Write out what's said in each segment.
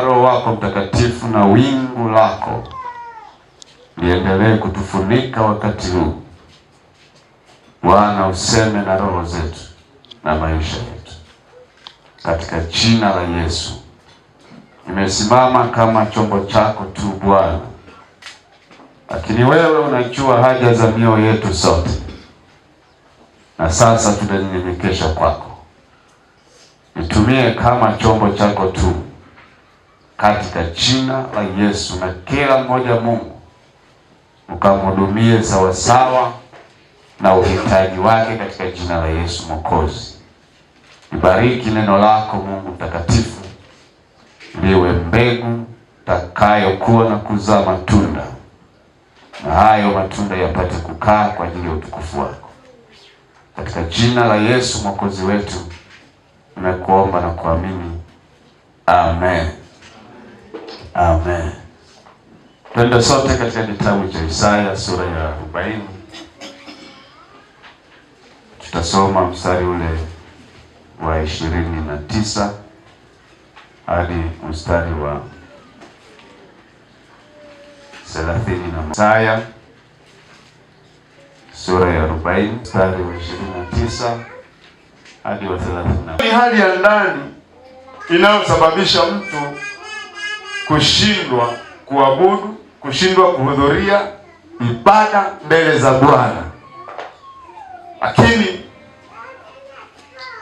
Roho wako Mtakatifu na wingu lako liendelee kutufunika wakati huu. Bwana, useme na roho zetu na maisha yetu, katika jina la Yesu. Nimesimama kama chombo chako tu Bwana, lakini wewe unajua haja za mioyo yetu sote, na sasa tunanyenyekesha kwako. Nitumie kama chombo chako tu, katika jina la Yesu, na kila mmoja Mungu ukamhudumie sawasawa na uhitaji wake katika jina la Yesu Mwokozi. Nibariki neno lako Mungu mtakatifu, liwe mbegu takayokuwa na kuzaa matunda, na hayo matunda yapate kukaa kwa ajili ya utukufu wako. Katika jina la Yesu Mwokozi wetu nimekuomba na kuamini. Amen. Amen. Twende sote katika kitabu cha Isaya sura ya 40. Tutasoma mstari ule wa 29 hadi mstari wa 30. Isaya sura ya 40 mstari wa 29 hadi wa 30. Ni hali ya ndani inayosababisha mtu kushindwa kuabudu, kushindwa kuhudhuria ibada mbele za Bwana. Lakini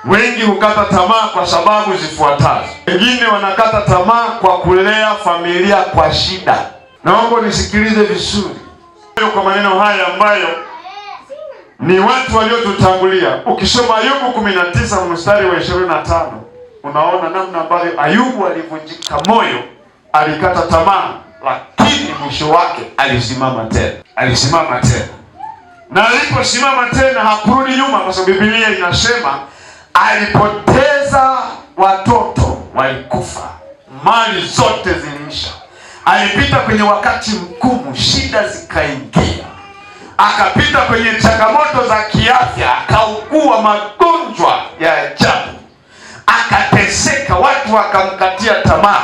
wengi hukata tamaa kwa sababu zifuatazo. Wengine wanakata tamaa kwa kulea familia kwa shida. Naomba nisikilize vizuri kwa maneno haya ambayo ni watu waliotutangulia. Ukisoma Ayubu 19 mstari wa 25, unaona namna ambavyo Ayubu alivunjika moyo, alikata tamaa, lakini mwisho wake alisimama tena. Na aliposimama tena hakurudi nyuma, kwa sababu Biblia inasema alipoteza watoto, walikufa, mali zote ziliisha. Alipita kwenye wakati mgumu, shida zikaingia. Akapita kwenye changamoto za kiafya, akaugua magonjwa ya ajabu. Akateseka, watu wakamkatia tamaa,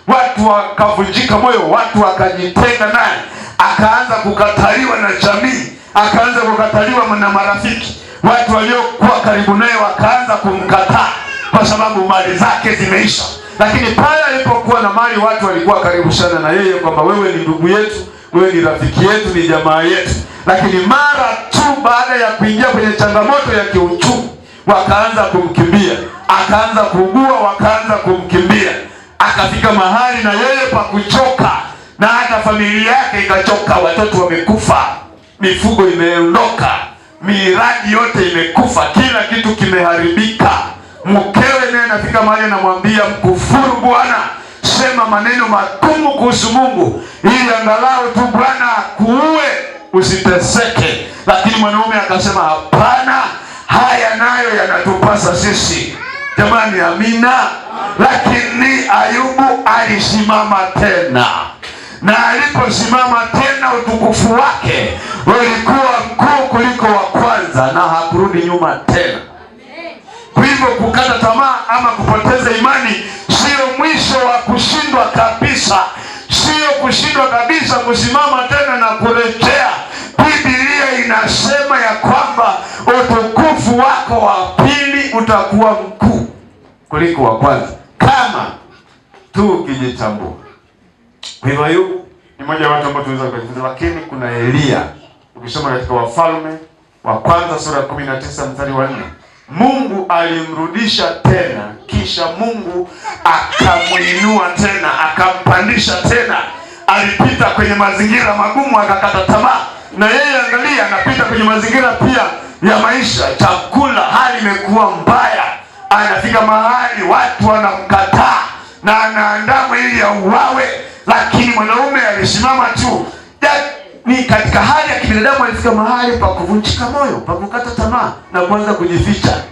watu wakavunjika moyo, watu wakajitenga naye. Akaanza kukataliwa na jamii, akaanza kukataliwa na marafiki. Watu waliokuwa karibu naye wakaanza kumkataa kwa sababu mali zake zimeisha. Lakini pale alipokuwa na mali, watu walikuwa karibu sana na yeye, kwamba wewe ni ndugu yetu, wewe ni rafiki yetu, ni jamaa yetu. Lakini mara tu baada ya kuingia kwenye changamoto ya kiuchumi, wakaanza kumkimbia. Akaanza kuugua, wakaanza kumkimbia. Akafika mahali na yeye pa kuchoka, na hata familia yake ikachoka. Watoto wamekufa, mifugo imeondoka, miradi yote imekufa, kila kitu kimeharibika. Mkewe naye anafika mahali anamwambia, mkufuru Bwana, sema maneno magumu kuhusu Mungu ili angalau tu Bwana akuue, usiteseke. Lakini mwanaume akasema, hapana, haya nayo yanatupasa sisi. Jamani, amina. Lakini Ayubu alisimama tena, na aliposimama tena utukufu wake ulikuwa mkuu kuliko wa kwanza, na hakurudi nyuma tena. Kwa hivyo kukata tamaa ama kupoteza imani sio mwisho wa kushindwa kabisa, sio kushindwa kabisa kusimama tena na kurejea. Biblia inasema ya kwamba utukufu wako wa pili utakuwa mkuu kuliko wa kwanza, kama tu ukijitambua. Kwa hivyo Ayubu ni mmoja wa watu ambao tunaweza kujifunza. Lakini kuna Elia. Ukisoma katika Wafalme wa kwanza sura ya 19 mstari wa 4, Mungu alimrudisha tena, kisha Mungu akamuinua tena, akampandisha tena. Alipita kwenye mazingira magumu, akakata tamaa. Na yeye angalia, anapita kwenye mazingira pia ya maisha, chakula, hali imekuwa mbaya. Anafika mahali watu wanamkataa na anaandamwa ili auawe. Lakini mwanaume alisimama tu. Ni katika hali ya kibinadamu, alifika mahali pa kuvunjika moyo, pa kukata tamaa na kuanza kujificha.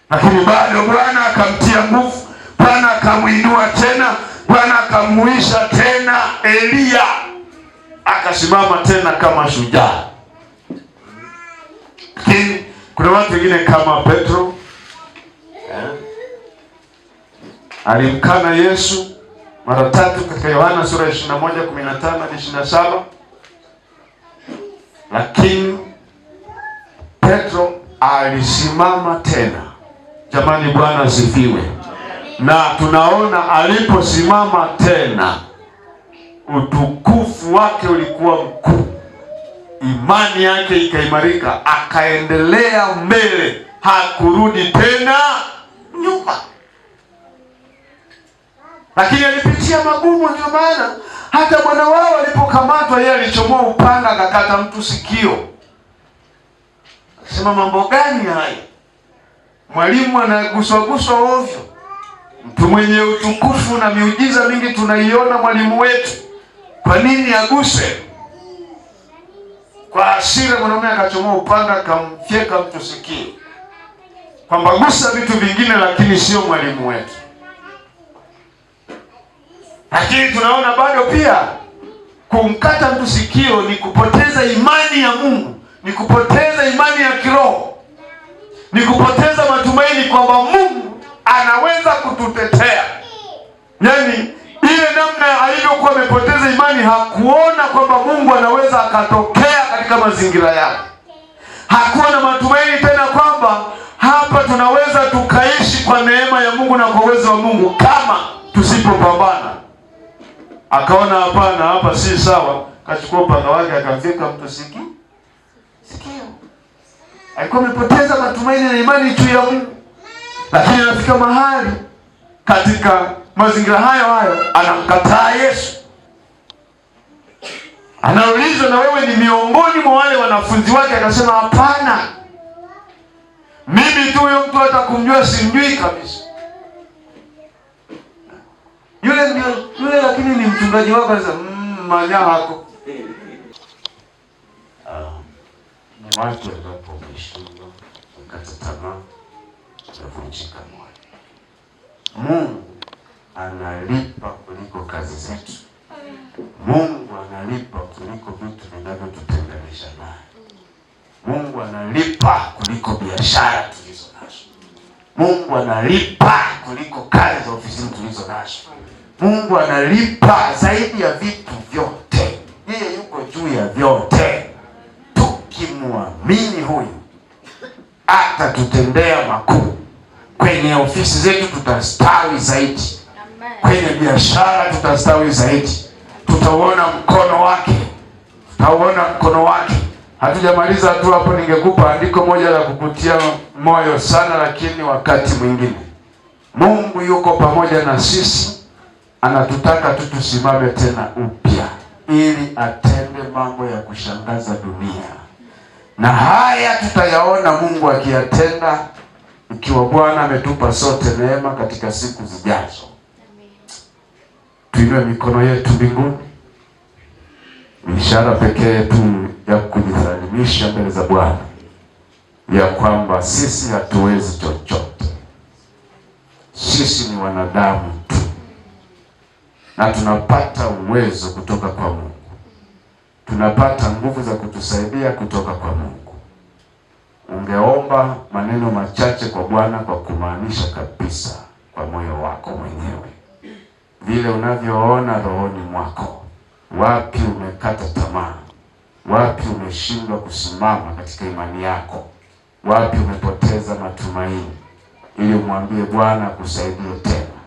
Lakini bado Bwana akamtia nguvu, Bwana akamuinua tena, Bwana akamuisha tena. Elia akasimama tena kama shujaa. Lakini kuna watu wengine kama Petro, Alimkana Yesu mara 3 katika Yohana sura 21:15 hadi 27. Lakini Petro alisimama tena. Jamani, Bwana asifiwe. Na tunaona aliposimama tena, utukufu wake ulikuwa mkuu, imani yake ikaimarika, akaendelea mbele, hakurudi tena nyuma. Lakini alipitia magumu, ndio maana hata bwana wao alipokamatwa, yeye alichomoa upanga akakata mtu sikio. Sema, mambo gani haya? Mwalimu anaguswa ovyo. Mtu mwenye utukufu na miujiza mingi tunaiona mwalimu wetu, kwa nini aguse? Kwa hasira mwanaume akachomoa upanga akamfyeka mtu sikio, kwamba gusa vitu vingine lakini sio mwalimu wetu. Lakini tunaona bado pia kumkata mtu sikio ni kupoteza imani ya Mungu, ni kupoteza imani ya kiroho, ni kupoteza matumaini kwamba Mungu anaweza kututetea. Yaani ile namna alivyokuwa amepoteza imani, hakuona kwamba Mungu anaweza akatokea katika mazingira yake. Hakuwa na matumaini tena kwamba hapa tunaweza tukaishi kwa neema ya Mungu na kwa uwezo wa Mungu kama tusipopambana. Akaona hapana, hapa si sawa. Kachukua upanga wake akamfika mtu sikio. Alikuwa amepoteza matumaini na imani juu ya Mungu. Lakini anafika mahali katika mazingira hayo anamkataa Yesu. Anaulizwa, na wewe ni miongoni mwa wale wanafunzi wake? Akasema, hapana, mimi tu huyo mtu hata kumjua simjui kabisa. Yule lakini ni mchungaji wako. Sasa manyahako. Ni watu wanapomshindwa kukata tamaa na kuvunjika moyo. Mungu analipa kuliko kazi zetu. Mungu analipa kuliko vitu vinavyotutenganisha naye. Mungu analipa kuliko biashara tulizo nazo. Mungu analipa kuliko kazi za ofisini tulizo nazo. Mungu analipa zaidi ya vitu vyote. Yeye yuko juu ya vyote. Tukimwamini huyu, atatutendea makuu. Kwenye ofisi zetu tutastawi zaidi. Kwenye biashara tutastawi zaidi. Tutauona mkono wake. Tutauona mkono wake. Hatujamaliza tu hapo, ningekupa andiko moja la kukutia moyo sana, lakini wakati mwingine. Mungu yuko pamoja na sisi, anatutaka tu tusimame tena upya ili atende mambo ya kushangaza dunia. Na haya tutayaona Mungu akiyatenda ikiwa Bwana ametupa sote neema katika siku zijazo. Tuinue mikono yetu mbinguni. Ishara pekee tu ya kujisalimisha mbele za Bwana, ya kwamba sisi hatuwezi chochote. Sisi ni wanadamu tu, na tunapata uwezo kutoka kwa Mungu. Tunapata nguvu za kutusaidia kutoka kwa Mungu. Ungeomba maneno machache kwa Bwana kwa kumaanisha kabisa kwa moyo wako mwenyewe, vile unavyoona rohoni mwako. Wapi umekata tamaa? Wapi umeshindwa kusimama katika imani yako? Wapi umepoteza matumaini? Ili umwambie Bwana akusaidie tena.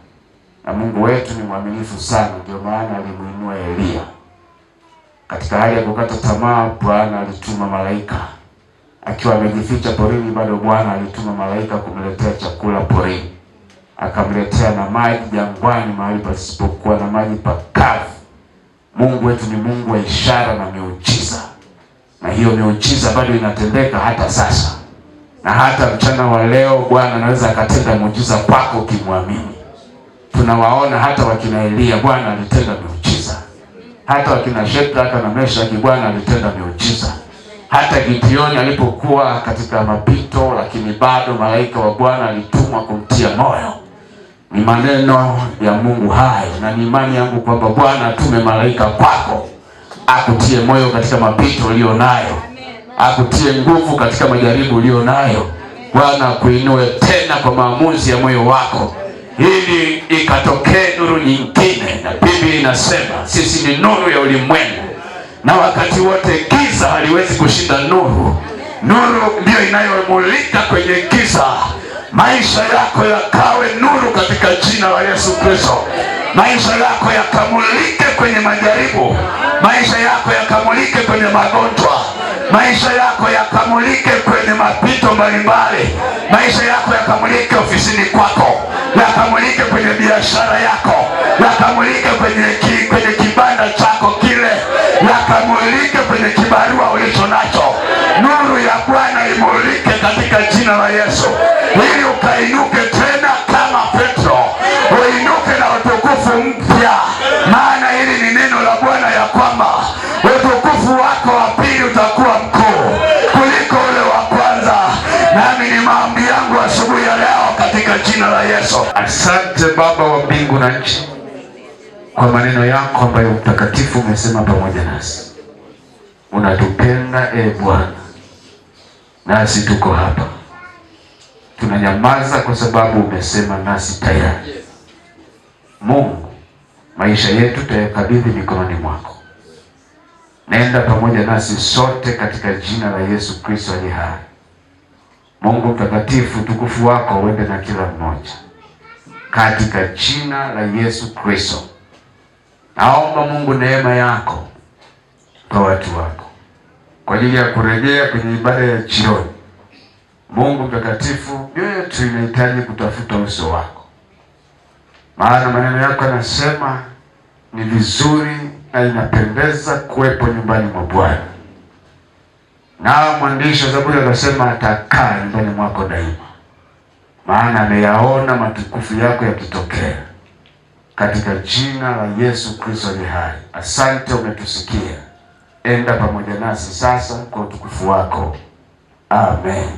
Na Mungu wetu ni mwaminifu sana, ndio maana alimuinua Elia. Katika hali ya kukata tamaa, Bwana alituma malaika. Akiwa amejificha porini, bado Bwana alituma malaika kumletea chakula porini. Akamletea na maji jangwani, mahali pasipokuwa na maji pakavu. Mungu wetu ni Mungu wa ishara na miujiza. Na hiyo miujiza bado inatendeka hata sasa. Na hata mchana wa leo Bwana anaweza akatenda muujiza kwako ukimwamini. Tunawaona hata wakina Elia Bwana alitenda miujiza. Hata wakina Shadraka na Meshaki Bwana alitenda miujiza. Hata Gideoni alipokuwa katika mapito, lakini bado malaika wa Bwana alitumwa kumtia moyo. Ni maneno ya Mungu hayo, na ni imani yangu kwamba Bwana atume malaika kwako akutie moyo katika mapito ulionayo, akutie nguvu katika majaribu ulionayo. Bwana akuinue tena kwa maamuzi ya moyo wako, ili ikatokee nuru nyingine. Na Biblia inasema sisi ni nuru ya ulimwengu, na wakati wote giza haliwezi kushinda nuru. Nuru ndiyo inayomulika kwenye giza. Maisha yako yakawe nuru katika jina la Yesu Kristo. Maisha yako yakamulike kwenye majaribu. Maisha yako yakamulike kwenye magonjwa. Maisha yako yakamulike kwenye mapito mbalimbali. Maisha yako yakamulike ofisini kwako, yakamulike kwenye biashara yako, yakamulike kwenye kibanda chako kile, yakamulike kwenye kibarua ulicho nacho. Nuru ya Bwana imulike katika jina la Yesu, ili ukainuke tena kama Petro, uinuke na utukufu mpya. Maana hili ni neno la Bwana ya kwamba utukufu wako wa pili utakuwa mkuu kuliko ule wa kwanza. Nami ni maombi yangu asubuhi ya leo katika jina la Yesu. Asante Baba wa mbingu na nchi kwa maneno yako ambayo mtakatifu umesema pamoja nasi. Unatupenda Bwana, nasi tuko hapa tunanyamaza kwa sababu umesema nasi tayari. Mungu, maisha yetu tuyakabidhi mikononi mwako. Nenda pamoja nasi sote katika jina la Yesu Kristo aliye hai. Mungu mtakatifu, tukufu wako uende na kila mmoja katika jina la Yesu Kristo. Naomba Mungu neema yako kwa watu wako kwa ajili ya kurejea kwenye ibada ya jioni. Mungu mtakatifu, yote inahitaji kutafuta uso wako, maana maneno yako yanasema ni vizuri na inapendeza kuwepo nyumbani mwa Bwana. Na mwandishi wa Zaburi akasema atakaa nyumbani mwako daima, maana ameyaona matukufu yako yakitokea. Katika jina la Yesu Kristo aliye hai, asante umetusikia. Enda pamoja nasi sasa kwa utukufu wako. Amen.